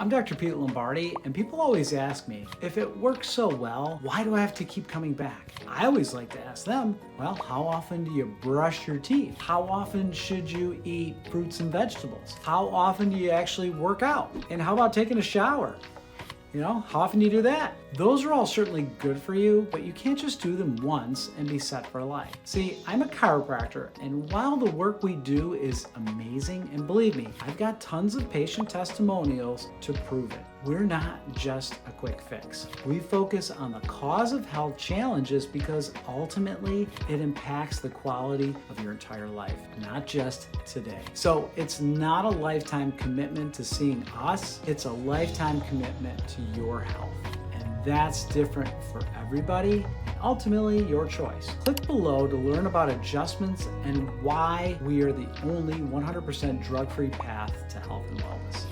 I'm Dr. Pete Lombardi, and people always ask me, if it works so well, why do I have to keep coming back? I always like to ask them, well, how often do you brush your teeth? How often should you eat fruits and vegetables? How often do you actually work out? And how about taking a shower? How often do you do that? Those are all certainly good for you, but you can't just do them once and be set for life. See, I'm a chiropractor, and while the work we do is amazing, and believe me, I've got tons of patient testimonials to prove it. We're not just a quick fix. We focus on the cause of health challenges because ultimately it impacts the quality of your entire life, not just today. So it's not a lifetime commitment to seeing us, it's a lifetime commitment to your health. And that's different for everybody, and ultimately your choice. Click below to learn about adjustments and why we are the only 100% drug-free path to health and wellness.